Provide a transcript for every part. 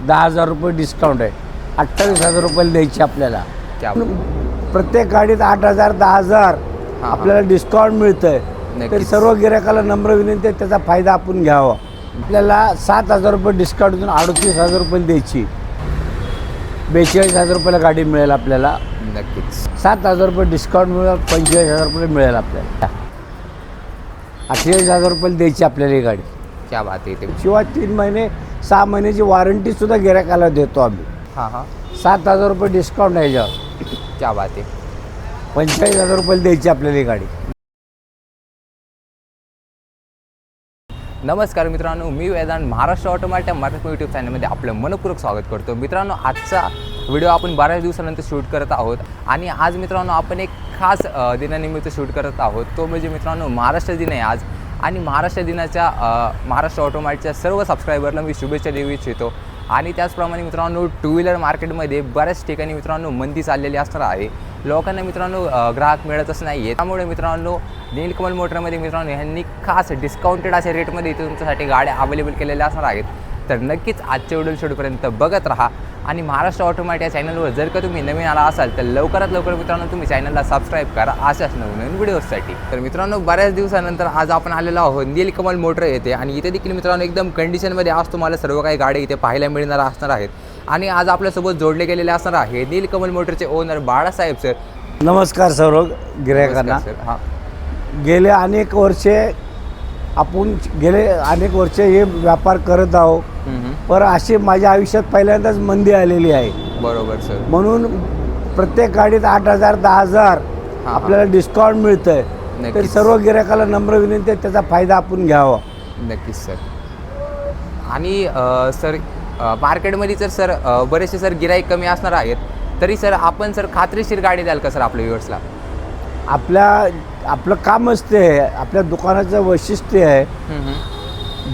10,000 रुपये डिस्काउंट आहे. 28,000 रुपयाला द्यायची आपल्याला. प्रत्येक गाडीत 8,000 10,000 आपल्याला डिस्काउंट मिळतंय. तर सर्व गिरायकाला नम्र विनंती आहे, त्याचा फायदा आपण घ्यावा. आपल्याला 7,000 रुपये डिस्काउंट देऊन 38,000 रुपये द्यायची. 42,000 रुपयाला गाडी मिळेल आपल्याला. नक्कीच 7,000 रुपये डिस्काउंट मिळेल, 45,000 रुपये मिळेल आपल्याला. 48,000 रुपयाला द्यायची आपल्याला ही गाडी. क्या बात आहे. शिवाय 3 महिने 6 महिन्याची वॉरंटीसुद्धा गिरायकाला देतो आम्ही. 7,000 रुपये डिस्काउंट आहे याच्यावर. क्या बात आहे. 45,000 रुपयाला द्यायची आपल्याला ही गाडी. नमस्कार मित्रांनो, मी वेदांत महाराष्ट्र ऑटोमॅटिक मराठी यूट्यूब चॅनलमध्ये आपलं मनपूर्वक स्वागत करतो. मित्रांनो, आजचा व्हिडिओ आपण बऱ्याच दिवसानंतर शूट करत आहोत आणि आज मित्रांनो आपण एक खास दिनानिमित्त शूट करत आहोत. तो म्हणजे मित्रांनो महाराष्ट्र दिन आहे आज. आणि महाराष्ट्र दिनाच्या महाराष्ट्र ऑटोमॅटिकच्या सर्व सबस्क्रायबरला मी शुभेच्छा देऊ इच्छितो. आणि त्याचप्रमाणे मित्रांनो टू व्हीलर मार्केटमध्ये बऱ्याच ठिकाणी मित्रांनो मंदी चाललेली असणार आहे. लोकांना मित्रांनो ग्राहक मिळतच नाही आहे. त्यामुळे मित्रांनो नीलकमल मोटरमध्ये मित्रांनो ह्यांनी खास डिस्काउंटेड अशा रेटमध्ये इथे तुमच्यासाठी गाड्या अवेलेबल केलेल्या असणार आहेत. तर नक्कीच आजच्या व्हिडिओ शेवटपर्यंत बघत राहा. आणि महाराष्ट्र ऑटोमॅटिक या चॅनलवर जर का तुम्ही नवीन आला असाल तर लवकरात लवकर मित्रांनो तुम्ही चॅनलला सबस्क्राईब करा अशाच नवीन व्हिडिओजसाठी. तर मित्रांनो बऱ्याच दिवसानंतर आज आपण आलेलो आहोत नीलकमल मोटर येथे. आणि इथे देखील मित्रांनो एकदम कंडिशनमध्ये आज तुम्हाला सर्व काही गाड्या इथे पाहायला मिळणार असणार आहेत. आणि आज आपल्यासोबत जोडले गेलेले असणार आहे नीलकमल मोटरचे ओनर बाळासाहेब सर. नमस्कार सर्व गिरायकांना. गेले अनेक वर्षे हे व्यापार करत आहोत. पर अशी माझ्या आयुष्यात पहिल्यांदाच मंदी आलेली आहे. बरोबर सर. म्हणून प्रत्येक गाडीत 8,000 10,000 आपल्याला डिस्काउंट मिळतंय. तर सर्व गिरायकाला नम्र विनंती आहे, त्याचा फायदा आपण घ्यावा. नक्कीच सर. आणि सर मार्केटमध्ये तर सर बरेचसे सर गिराईक कमी असणार आहेत. तरी सर आपण सर खात्रीशीर गाडी द्याल का सर आपल्या व्ह्युअर्सला? आपलं कामच ते आहे, आपल्या दुकानाचं वैशिष्ट्य आहे.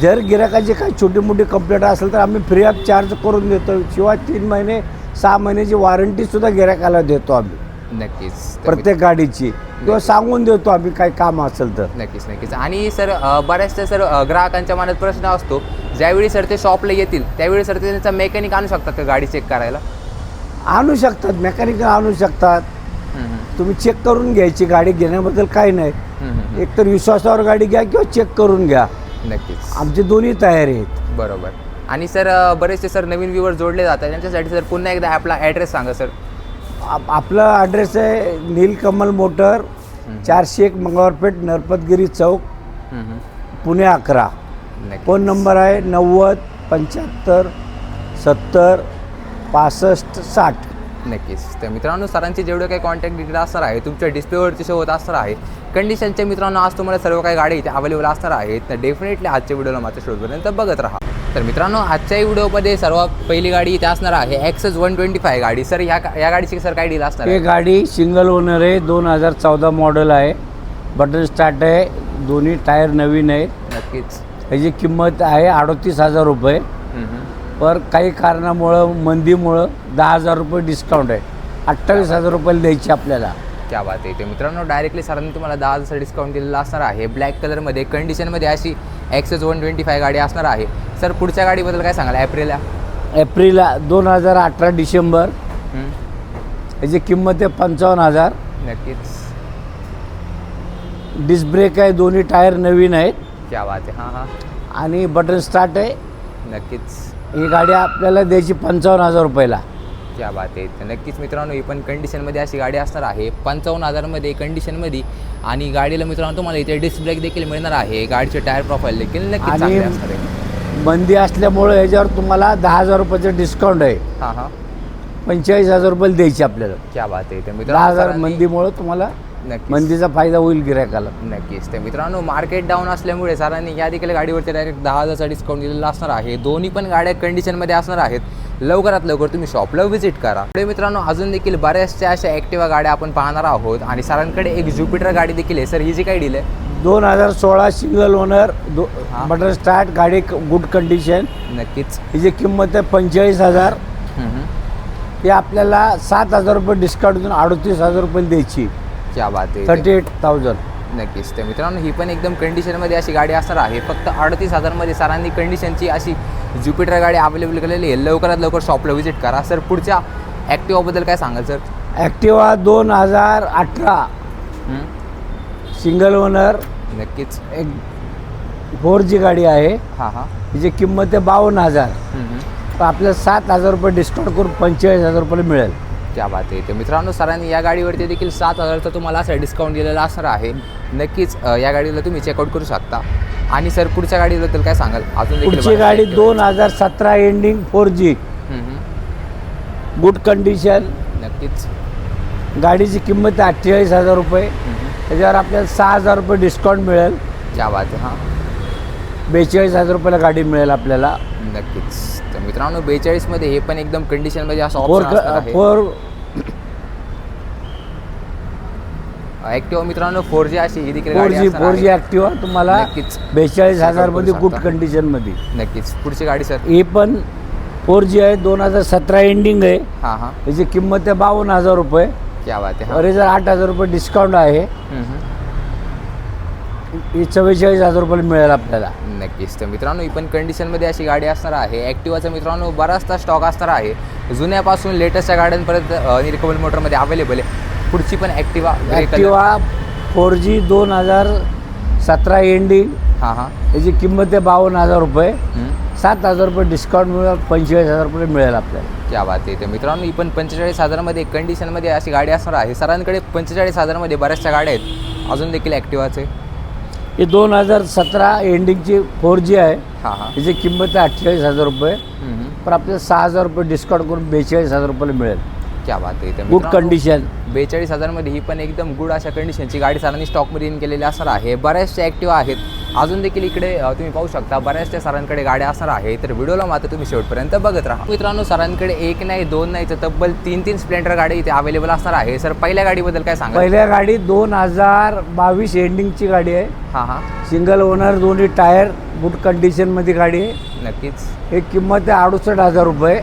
जर गिरायकाची काही छोटी मोठी कंप्लेंट असेल तर आम्ही फ्री ऑफ चार्ज करून देतो. शिवाय 3 महिने 6 महिन्याची वॉरंटीसुद्धा गिरायकाला देतो आम्ही. नक्कीच प्रत्येक गाडीची. किंवा सांगून देतो आम्ही काही काम असेल तर. नक्कीच. आणि सर बऱ्याचशा सर ग्राहकांच्या मनात प्रश्न असतो, ज्यावेळी सर ते शॉपला येतील त्यावेळी सर ते त्यांचा मेकॅनिक आणू शकतात का गाडी चेक करायला? आणू शकतात, मेकॅनिक आणू शकतात. तुम्ही चेक करून घ्यायची, गाडी घेण्याबद्दल काही नाही. एकतर विश्वासावर गाडी घ्या किंवा चेक करून घ्या. नक्कीच आमची दोन्ही तयारी आहेत. बरोबर. आणि सर बरेचसे सर नवीन व्ह्यूवर जोडले जातात, त्यांच्यासाठी सर पुन्हा एकदा आपला ॲड्रेस सांगा सर. आपला ॲड्रेस आहे नीलकमल मोटर, 401 मंगळवारपेठ, नरपतगिरी चौक, पुणे 11. फोन नंबर आहे 90 75 70 65 60. नक्कीच. तर मित्रांनो सरांचे जेवढे काही कॉन्टॅक्ट डिटेल असणार आहे तुमच्या डिस्प्लेवरती शो होत असणार आहे. कंडिशनचे मित्रांनो आज तुम्हाला सर्व काही गाडी इथे अवेलेबल असणार आहेत. तर डेफिनेटली आजच्या व्हिडिओला मात्र शेवटपर्यंत बघत राहा. तर मित्रांनो आजच्या व्हिडिओमध्ये सर्वात पहिली गाडी इथे असणार आहे XS 125 गाडी. सर या गाडीची सर काय डील असणार? ही गाडी सिंगल ओनर आहे, 2014 मॉडेल आहे, बटन स्टार्ट आहे, दोन्ही टायर नवीन आहेत. नक्कीच. ह्याची किंमत आहे 38,000 रुपये. पर काही कारणामुळं मंदीमुळं 10,000 रुपये डिस्काउंट आहे. 28,000 रुपयाला द्यायची आपल्याला. क्या बात आहे. ते मित्रांनो डायरेक्टली सरांनी तुम्हाला 10,000 डिस्काउंट दिलेला असणार आहे. ब्लॅक कलरमध्ये कंडिशनमध्ये अशी XS 125 गाडी असणार आहे. सर पुढच्या गाडीबद्दल काय सांगाल? एप्रिलला 2018 डिसेंबर. याची किंमत आहे 55,000. नक्कीच. डिस्क ब्रेक आहे, दोन्ही टायर नवीन आहेत. क्या बात आहे. आणि बटन स्टार्ट आहे. नक्कीच. ही गाडी आपल्याला द्यायची 55,000 रुपयाला. क्या बात आहे. तर नक्कीच मित्रांनो ही पण कंडिशनमध्ये अशी गाडी असणार आहे 55,000मध्ये कंडिशनमध्ये. आणि गाडीला मित्रांनो तुम्हाला इथे डिस्क ब्रेक देखील मिळणार आहे. गाडीचे टायर प्रोफाईल देखील नक्कीच चांगले असणार आहे. मंदी असल्यामुळे याच्यावर तुम्हाला 10,000 रुपयाचं डिस्काउंट आहे. 45,000 रुपयाला द्यायची आपल्याला. क्या बात आहे. तर मित्रांनो 10,000 मंदीमुळे तुम्हाला नक्कीच मंदीचा फायदा होईल गिरायकाला. नक्कीच. तर मित्रांनो मार्केट डाऊन असल्यामुळे सरांनी या देखील गाडीवरती डायरेक्ट 10,000चा डिस्काउंट दिलेला असणार आहे. दोन्ही पण गाड्या कंडिशनमध्ये असणार आहेत. लवकरात लवकर तुम्ही शॉपला व्हिजिट करा. पुढे मित्रांनो अजून देखील बऱ्याचशा अशा ॲक्टिवा गाड्या आपण पाहणार आहोत. आणि सरांकडे एक ज्युपिटर गाडी देखील आहे. सर ही जी काय डील आहे? 2016 सिंगल ओनर, बटन स्टार्ट, गाडी गुड कंडिशन. नक्कीच. हिची किंमत आहे 45,000. ही आपल्याला 7,000 रुपये डिस्काउंट देऊन 38,000 रुपये द्यायची. क्या बात आहे. 38,000. नक्कीच. तर मित्रांनो ही पण एकदम कंडिशनमध्ये अशी गाडी असणार आहे. फक्त 38,000मध्ये सरांनी कंडिशनची अशी ज्युपिटर गाडी अवेलेबल केलेली आहे. लवकरात लवकर शॉपला व्हिजिट करा. सर पुढच्या ॲक्टिवाबद्दल काय सांगाल सर? ॲक्टिवा 2018 सिंगल ओनर नक्कीच. एक 4G गाडी आहे. हां हां. हिची किंमत आहे 52,000. तर आपल्याला 7,000 रुपये डिस्काउंट करून 45,000 रुपये मिळेल. क्या बात आहे. तर मित्रांनो सरांनी या गाडीवरती देखील 7,000चा तुम्हाला असा डिस्काउंट दिलेला असणार आहे. नक्कीच या गाडीला तुम्ही चेकआउट करू शकता. आणि सर पुढच्या गाडीबद्दल काय सांगाल? अजून देखील पुढची गाडी 2017 एंडिंग 4G गुड कंडिशन. नक्कीच. गाडीची किंमत आहे 48,000 रुपये. त्याच्यावर आपल्याला 6,000 रुपये डिस्काउंट मिळेल. क्या बात आहे. हां 42,000 रुपयाला गाडी मिळेल आपल्याला. नक्कीच. तर मित्रांनो 42मध्ये हे पण एकदम कंडिशनमध्ये असं ऑप्शन असणार आहे. ॲक्टिवा मित्रांनो 4G अशी ही देखील गाडी असणार आहे. 4G ॲक्टिवा तुम्हाला नक्कीच 42,000 मध्ये गुड कंडिशनमध्ये. नक्कीच. पुढची गाडी सर? ही पण 4G आहे 2017 एंडिंग आहे. हां हां. याची किंमत आहे 52,000 रुपये. क्या बात आहे. अरे जर 8,000 रुपये डिस्काउंट आहे. ही 44,000 रुपये मिळेल आपल्याला. नक्कीच. तर मित्रांनो ही पण कंडिशनमध्ये अशी गाडी असणार आहे. ॲक्टिवाचा मित्रांनो बराचसा स्टॉक असणार आहे. जुन्यापासून लेटेस्टच्या गाड्यांपर्यंत नीलकमल मोटरमध्ये अवेलेबल आहे. पुढची पण ॲक्टिवा 4G 2017 एंडिंग. हां हां. याची किंमत आहे 52,000 रुपये. 7,000 रुपये डिस्काउंट मिळेल 45,000 रुपये मिळेल आपल्याला. क्या बात आहे. तर मित्रांनो ही पण 45,000मध्ये कंडिशनमध्ये अशी गाडी असणार आहे. सरांकडे 45,000मध्ये बऱ्याचशा गाड्या आहेत. अजून देखील ॲक्टिवाचे ही 2017 एंडिंगची 4G आहे. हां हां. याची किंमत आहे 48,000 रुपये. पण आपल्याला 6,000 रुपये डिस्काउंट करून 42,000 रुपये मिळेल. क्या बात आहे. तर गुड कंडिशन. 42,000मध्ये ही पण एकदम गुड अशा कंडिशनची गाडी सरांनी स्टॉकमध्ये इन केलेली असणार आहे. बऱ्याचशा ॲक्टिवा आहेत. अजून देखील इकडे तुम्ही पाहू शकता बऱ्याचशा सरांकडे गाड्या असणार आहे. तर व्हिडिओला मात्र तुम्ही शेवटपर्यंत बघत राहा. मित्रांनो सरांकडे एक नाही दोन नाही तर तब्बल 3 स्प्लेंडर गाडी इथे अवेलेबल असणार आहे. सर पहिल्या गाडीबद्दल काय सांगा? पहिल्या गाडी 2022 एंडिंगची गाडी आहे. हां हां. सिंगल ओनर, दोन्ही टायर गुड कंडिशनमध्ये गाडी आहे. नक्कीच. एक किंमत आहे 68,000 रुपये.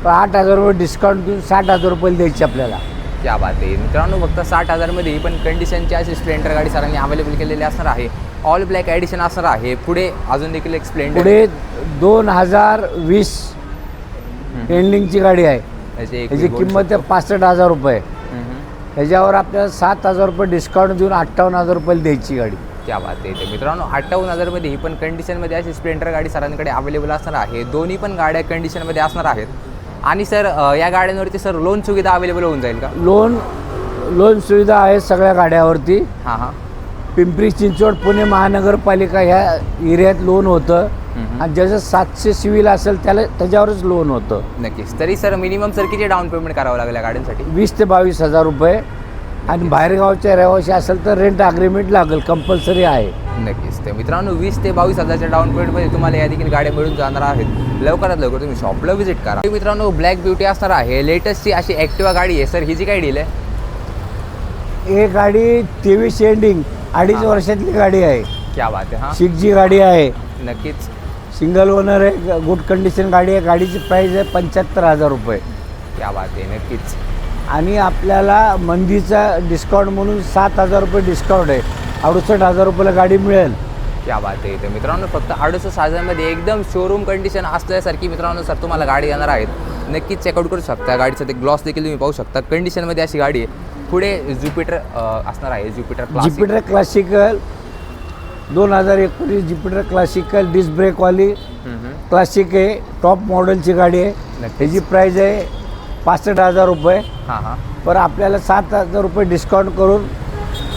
8,000 रुपये डिस्काउंट देऊन 60,000 रुपये द्यायची आपल्याला. क्या बात आहे. मित्रांनो फक्त 60,000मध्ये ही पण कंडिशनची अशी स्प्लेंडर गाडी सरांनी अवेलेबल केलेली असणार आहे. ऑल ब्लॅक ॲडिशन असणार आहे. पुढे अजून देखील एक स्प्लेंडर पुढे 2020 एंडिंगची गाडी आहे. याची किंमत आहे 65,000 रुपये. ह्याच्यावर आपल्याला 7,000 रुपये डिस्काउंट देऊन 58,000 रुपये द्यायची गाडी. क्या बात आहे. तर मित्रांनो 58,000मध्ये ही पण कंडिशनमध्ये अशी स्प्लेंडर गाडी सरांकडे अवेलेबल असणार आहे. दोन्ही पण गाड्या कंडिशनमध्ये असणार आहेत. आणि सर या गाड्यांवरती सर लोन सुविधा अवेलेबल होऊन जाईल का? लोन सुविधा आहे सगळ्या गाड्यावरती. हां हां. पिंपरी चिंचवड पुणे महानगरपालिका ह्या एरियात लोन होतं. आणि ज्याचं 700 सिव्हिल असेल त्याच्यावरच लोन होतं. नक्कीच. तरी सर मिनिमम सर किती डाऊन पेमेंट करावं लागेल या गाड्यांसाठी? 20,000 ते 22,000 रुपये. आणि बाहेरगावच्या रहिवासी असेल तर रेंट अग्रीमेंट लागेल, कंपल्सरी आहे. नक्कीच. तर मित्रांनो 20,000 ते 22,000च्या डाऊन पेमेंटमध्ये तुम्हाला या देखील गाड्या मिळून जाणार आहेत. लवकरात लवकर तुम्ही शॉपला व्हिजिट करा. मित्रांनो ब्लॅक ब्युटी असणार आहे. लेटेस्टची अशी ॲक्टिवा गाडी आहे. सर हिची काय डील आहे? ही गाडी 23 एंडिंग 2.5 वर्षातली गाडी आहे. क्या बात आहे. हां 6G गाडी आहे. नक्कीच. सिंगल ओनर आहे. गुड कंडिशन गाडी आहे. गाडीची प्राईस आहे 75,000 रुपये. क्या बात आहे. नक्कीच. आणि आपल्याला मंदीचा डिस्काउंट म्हणून 7,000 रुपये डिस्काउंट आहे. 68,000 रुपयाला गाडी मिळेल. क्या बात आहे. तर मित्रांनो फक्त 68,000मध्ये एकदम शोरूम कंडिशन असल्यासारखी मित्रांनो सर तुम्हाला गाडी येणार आहेत. नक्कीच चेकआउट करू शकता. गाडीचं ते ग्लॉस देखील तुम्ही पाहू शकता. कंडिशनमध्ये अशी गाडी आहे. पुढे ज्युपिटर असणार आहे. Jupiter classical 2019 Jupiter classical disc ब्रेकवाली क्लासिक आहे. टॉप मॉडेलची गाडी आहे. त्याची प्राईस आहे 65,000 रुपये. हां हां. पण आपल्याला 7,000 रुपये डिस्काउंट करून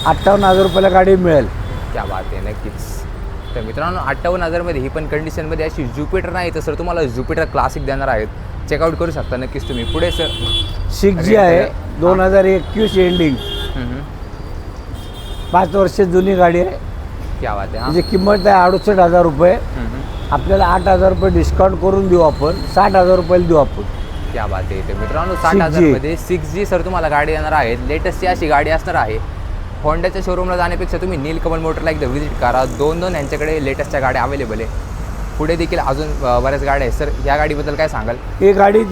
58,000 रुपयाला गाडी मिळेल. क्या बात आहे. नक्कीच. तर मित्रांनो 58,000मध्ये ही पण कंडिशनमध्ये अशी ज्युपिटर नाही तर सर तुम्हाला ज्युपिटर क्लासिक देणार आहेत. चेकआउट करू शकता नक्कीच तुम्ही. पुढे सर 6G आहे. 2021 एंडिंग 5 वर्ष जुनी गाडी आहे. क्या बात आहे. त्याची किंमत आहे 68,000 रुपये. आपल्याला 8,000 रुपये डिस्काउंट करून देऊ आपण. 60,000 रुपयाला देऊ आपण. क्या बात आहे. तर मित्रांनो 60,000मध्ये 6G सर तुम्हाला गाडी येणार आहे. लेटेस्टची अशी गाडी असणार आहे. होंडाच्या शोरूमला जाण्यापेक्षा तुम्ही नीलकमल मोटरला एकदा व्हिजिट करा. 2 यांच्याकडे लेटेस्टच्या गाड्या अवेलेबल आहे. पुढे देखील अजून बऱ्याच गाड्या आहेत. सर या गाडीबद्दल काय सांगाल? ही गाडी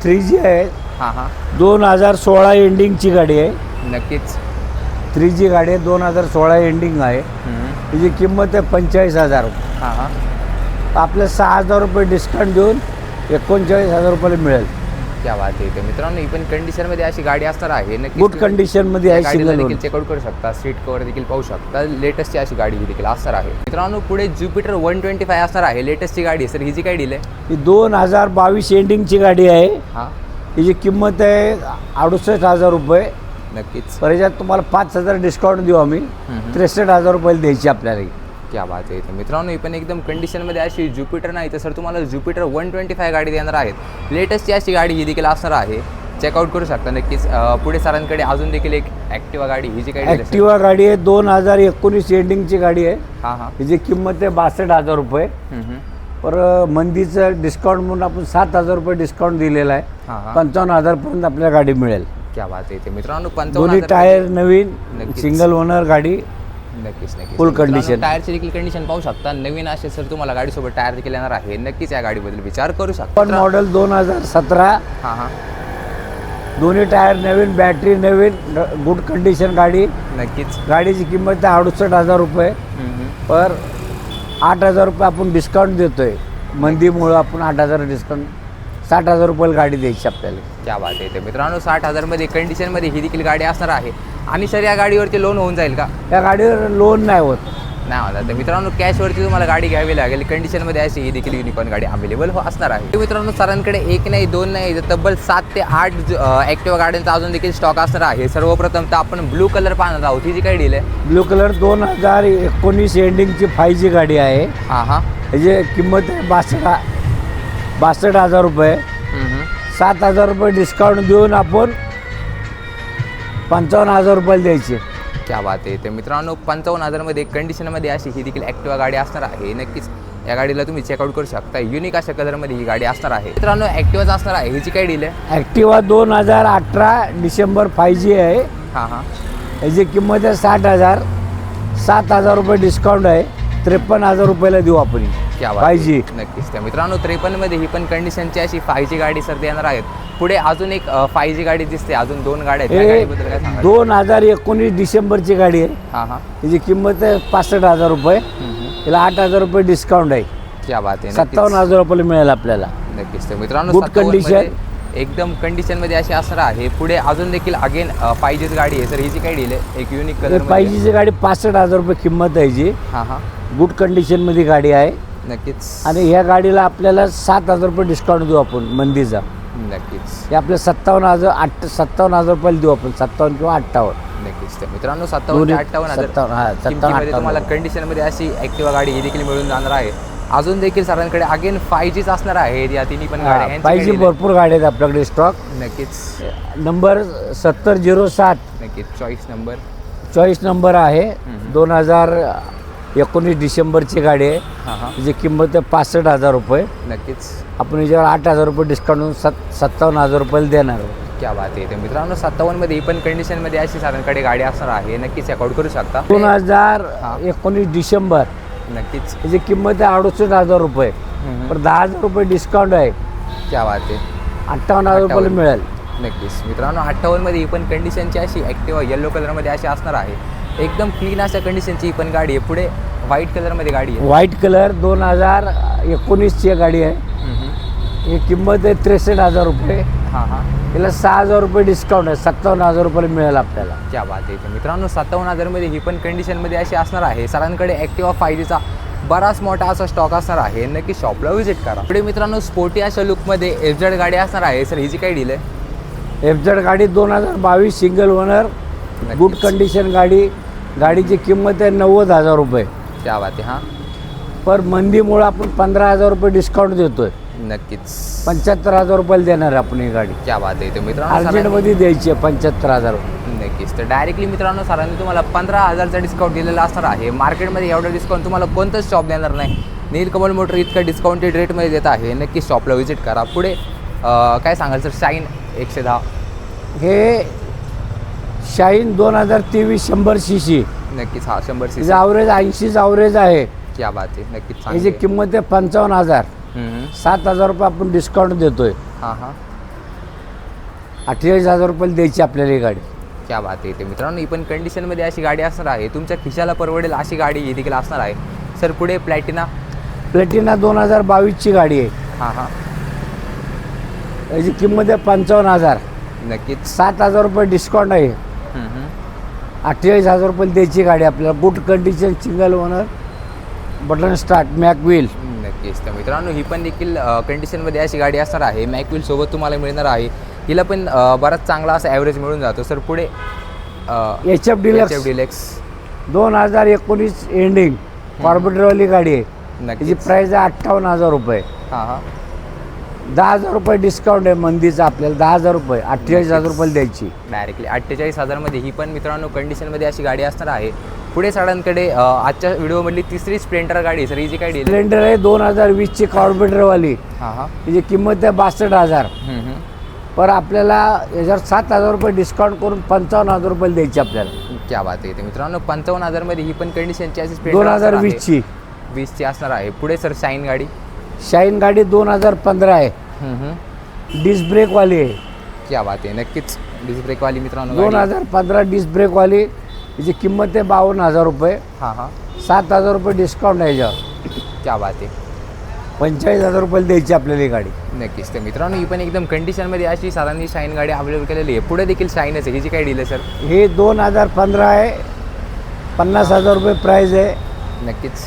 3G आहे. हां हां. 2016 एंडिंगची गाडी आहे. नक्कीच. 3G गाडी आहे, 2016 एंडिंग आहे. तिची किंमत आहे 45,000 रुपये. हां हां. आपल्या 6,000 रुपये डिस्काउंट देऊन 39,000 रुपयाला मिळेल. क्या बात आहे. तर मित्रांनो ही पण कंडिशनमध्ये अशी गाडी असणार आहे. नक्कीच गुड कंडिशनमध्ये आहे. गाडीला सिंगल देखील चेकआउट करू शकता. सीट कवर देखील पाहू शकता. लेटेस्टची अशी गाडी ही देखील असणार आहे. मित्रांनो पुढे ज्युपिटर 125 असणार आहे. लेटेस्टची गाडी आहे. सर हिची काय डील आहे? ही 2022 एंडिंगची गाडी आहे. हां. हिची किंमत आहे 68,000 रुपये. नक्कीच. तर याच्यात तुम्हाला 5,000 डिस्काउंट देऊ आम्ही. 63,000 रुपये द्यायची आपल्याला. क्या बात आहे. तर मित्रांनो ही पण एकदम कंडिशनमध्ये अशी ज्युपिटर नाही तर सर तुम्हाला ज्युपिटर 125 गाडी देणार आहेत. लेटेस्टची अशी गाडी ही देखील असणार आहे. चेकआउट करू शकता नक्कीच. पुढे सरांकडे अजून देखील एक ॲक्टिवा गाडी ही जी काय ॲक्टिवा गाडी आहे 2019 एंडिंगची गाडी आहे. हां हां. हिची किंमत आहे 62,000 रुपये. पर मंदीचं डिस्काउंट म्हणून आपण 7,000 रुपये डिस्काउंट दिलेला आहे. हां हां. 55,000 आपल्याला गाडी मिळेल. क्या बात आहे. ते मित्रांनो दोन्ही 55,000 टायर नवीन, नक्कीच. सिंगल ओनर गाडी, नक्कीच नक्कीच. फुल मित्रांनो, कंडिशन. टायरची देखील कंडिशन पाहू शकता. नवीन असे सर तुम्हाला गाडीसोबत टायर देखील येणार आहे. नक्कीच या गाडीबद्दल विचार करू शकता. पण मॉडेल 2017. हां हां. दोन्ही टायर नवीन, बॅटरी नवीन, गुड कंडिशन गाडी. नक्कीच. गाडीची किंमत आहे 68,000 रुपये. पर 8,000 रुपये आपण डिस्काउंट देतोय. मंदीमुळं आपण 8,000 डिस्काउंट, 60,000 रुपयाला गाडी द्यायची आपल्याला. क्या बात आहे. तर मित्रांनो 60,000मध्ये कंडिशनमध्ये ही देखील गाडी असणार आहे. आणि सर या गाडीवरती लोन होऊन जाईल का? या गाडीवर लोन नाही होत. नाही होता. तर मित्रांनो कॅशवरती तुम्हाला गाडी घ्यावी लागेल. कंडिशनमध्ये अशी ही देखील युनिकॉर्न गाडी अवेलेबल असणार आहे. तर मित्रांनो सरांकडे एक नाही दोन नाही तर तब्बल 7 ते 8 ॲक्टिवा गाड्यांचा अजून देखील स्टॉक असणार आहे. सर्वप्रथम तर आपण ब्लू कलर पाहणार आहोत. ही जी काय डील आहे? ब्लू कलर 2019 एंडिंगची 5G गाडी आहे. हां हां. ह्याची किंमत आहे 62,000 रुपये. 7,000 रुपये डिस्काउंट देऊन आपण 55,000 रुपयाला द्यायचे. क्या बात आहे. तर मित्रांनो 55,000मध्ये कंडिशनमध्ये अशी ही देखील ॲक्टिवा गाडी असणार आहे. नक्कीच या गाडीला तुम्ही चेकआउट करू शकता. युनिक अशा कलरमध्ये ही गाडी असणार आहे. मित्रांनो ॲक्टिवाच असणार आहे. हिची काय डील आहे? ॲक्टिवा 2018 डिसेंबर 5G आहे. हां हां. याची किंमत आहे 60,000. 7,000 रुपये डिस्काउंट आहे. 53,000 रुपयाला देऊ आपण. क्या बात 5G. नक्कीच. त्या मित्रांनो 53मध्ये ही पण कंडिशनची अशी 5G गाडी सर देणार आहेत. पुढे अजून एक 5G गाडी दिसते. अजून 2 गाड्या आहेत. त्या हे गाडीबद्दल काय सांगा? 2019 डिसेंबरची गाडी आहे. हां हां. त्याची किंमत आहे 65,000 रुपये. तिला 8,000 रुपये डिस्काउंट आहे. क्या बात आहे. 57,000 रुपये मिळेल आपल्याला. नक्कीच. तर मित्रांनो Good 57 मध्ये condition. एकदम कंडिशनमध्ये अशी असणार आहे. पुढे अजून देखील अगेन 5Gच गाडी आहे. सर हिची काय डील आहे? एक युनिक कलर 5Gची गाडी 65,000 रुपये किंमत आहे जी. हां हां. गुड कंडिशनमध्ये गाडी आहे. नक्कीच. आणि ह्या गाडीला आपल्याला 7,000 रुपये डिस्काउंट देऊ आपण मंदीचा. नक्कीच. हे आपल्या 57,000 रुपयाला देऊ आपण. 57 किंवा 58. नक्कीच. तर मित्रांनो 57 ते 58,000 किमतीमध्ये तुम्हाला कंडिशनमध्ये अशी ॲक्टिवा गाडी ही देखील मिळून जाणार आहे. अजून देखील सरांकडे अगेन 5Gच असणार आहे. या तिन्ही पण गाड्या 5G भरपूर गाड्या आहेत आपल्याकडे स्टॉक. नक्कीच. नंबर 7007 नक्कीच. चॉईस नंबर आहे. 2019 डिसेंबरची गाडी आहे. हां हां. त्याची किंमत आहे 65,000 रुपये. नक्कीच. आपण याच्यावर 8,000 रुपये डिस्काउंट देऊन 57,000 रुपयाला देणार. क्या बात आहे. तर मित्रांनो 57मध्ये ही पण कंडिशनमध्ये अशी सरांकडे गाडी असणार आहे. नक्कीच चेकआउट करू शकता. 2019 डिसेंबर. नक्कीच. त्याची किंमत आहे 68,000 रुपये. पण 10,000 रुपये डिस्काउंट आहे. क्या बात आहे. 58,000 रुपयाला मिळेल. नक्कीच. मित्रांनो 58मध्ये ही पण कंडिशनची अशी ॲक्टिवा येलो कलरमध्ये अशी असणार आहे. एकदम क्लीन अशा कंडिशनची ही पण गाडी आहे. पुढे व्हाईट कलरमध्ये गाडी आहे. व्हाईट कलर 2019ची गाडी आहे. ही किंमत आहे 63,000 रुपये. हां हां. तिला 6,000 रुपये डिस्काउंट आहे. 57,000 रुपयाला मिळेल आपल्याला. क्या बात आहे. तर मित्रांनो 57,000मध्ये ही पण कंडिशनमध्ये अशी असणार आहे. सरांकडे ॲक्टिवा 5Gचा बराच मोठा असा स्टॉक असणार आहे. नक्की शॉपला व्हिजिट करा. पुढे मित्रांनो स्पोर्टी अशा लुकमध्ये FZ गाडी असणार आहे. सर हिची काय डील आहे? FZ गाडी 2022 सिंगल ओनर, गुड कंडिशन गाडी. गाडीची किंमत आहे 90,000 रुपये. क्या बात आहे. हां. पर मंदीमुळे आपण 15,000 रुपये डिस्काउंट देतोय. नक्कीच. 75,000 रुपयाला देणार आपण ही गाडी. क्या बात आहे. तर मित्रांनो अर्जंटमध्ये द्यायची आहे 75,000 रुपये. नक्कीच. तर डायरेक्टली मित्रांनो सरांनी तुम्हाला 15,000चा डिस्काउंट दिलेला असणार आहे. मार्केटमध्ये एवढं डिस्काउंट तुम्हाला कोणतंच शॉप देणार नाही. नीलकमल मोटर इतका डिस्काउंटेड रेटमध्ये देत आहे. नक्की शॉपला व्हिजिट करा. पुढे काय सांगाल सर? शाईन 110 हे शाईन 2023 100 cc. नक्कीच. हा 100 cc. तिचं ॲव्हरेज 80च ॲव्हरेज आहे. क्या बात आहे. नक्कीच. याची किंमत आहे 55,000. 7,000 रुपये आपण डिस्काउंट देतोय. हां हां. 48,000 रुपयाला द्यायची आपल्याला ही गाडी. क्या बात आहे. ते मित्रांनो ही पण कंडिशनमध्ये अशी गाडी असणार आहे, तुमच्या खिशाला परवडेल अशी गाडी ही देखील असणार आहे. सर पुढे प्लॅटिना. प्लॅटिना 2022ची गाडी आहे. हां हां, याची किंमत आहे 55,000. नक्कीच. 7,000 रुपये डिस्काउंट आहे. 48,000 रुपये द्यायची गाडी आपल्याला. Good condition, single owner, button start, Mac wheel. नक्कीच. तर मित्रांनो ही पण देखील कंडिशनमध्ये अशी गाडी असणार आहे. मॅक व्हील सोबत तुम्हाला मिळणार आहे. हिला पण बराच चांगला असा ॲव्हरेज मिळून जातो. सर पुढे HF डिलक्स डिलेक्स. 2019 एंडिंग कॉर्पोरेटरवाली गाडी आहे. त्याची नक्कीच. प्राईस आहे 58,000 रुपये. हां हां, 10,000 रुपये डिस्काउंट आहे मंदीचा आपल्याला. 10,000 रुपये, 48,000 रुपये द्यायची. डायरेक्टली 48,000मध्ये ही पण मित्रांनो कंडिशनमध्ये अशी गाडी असणार आहे. पुढे साधारणकडे आजच्या व्हिडिओमधली तिसरी स्प्लेंडर गाडी. सर ही जी काय डील. स्प्लेंडर आहे 2020ची कॉर्पोरेटरवाली. हां हां, त्याची किंमत आहे 62,000. पर आपल्याला याच्यावर 7,000 रुपये डिस्काउंट करून 55,000 रुपये द्यायची आपल्याला. क्या बात आहे. ते मित्रांनो 55,000मध्ये ही पण कंडिशनची अशी स्प्लेंडर 2020ची 20ची असणार आहे. पुढे सर शाईन गाडी. शाईन गाडी 2015 आहे. डिस्क ब्रेकवाली आहे. क्या बात आहे. नक्कीच डिस्क ब्रेकवाली मित्रांनो गाडी. 2015 डिस्क ब्रेकवाली. याची किंमत आहे 52,000 रुपये. हां हां, 7,000 रुपये डिस्काउंट आहे याच्यावर. क्या बात आहे. 45,000 रुपये द्यायची आपल्याला ही गाडी. नक्कीच. तर मित्रांनो ही पण एकदम कंडिशनमध्ये अशी साधारण शाईन गाडी अवेलेबल केलेली आहे. पुढे देखील शाईनच आहे. ही जी काय डील आहे सर. हे 2015 आहे. 50,000 रुपये प्राईज आहे. नक्कीच.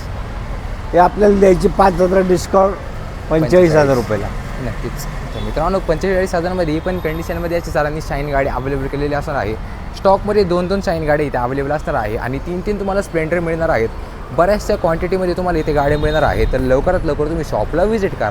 हे आपल्याला द्यायची 5,000 डिस्काउंट 45,000 रुपयाला. नक्कीच. तर मित्रांनो 45,000मध्ये ही पण कंडिशनमध्ये अशी साधारण शाईन गाडी अवेलेबल केलेली असणार आहे. स्टॉकमध्ये 2-2 शाईन गाडी इथे अवेलेबल असणार आहे आणि 3-3 तुम्हाला स्प्लेंडर मिळणार आहेत. बऱ्याचशा क्वांटिटीमध्ये तुम्हाला इथे गाडी मिळणार आहे. तर लवकरात लवकर तुम्ही शॉपला व्हिजिट करा.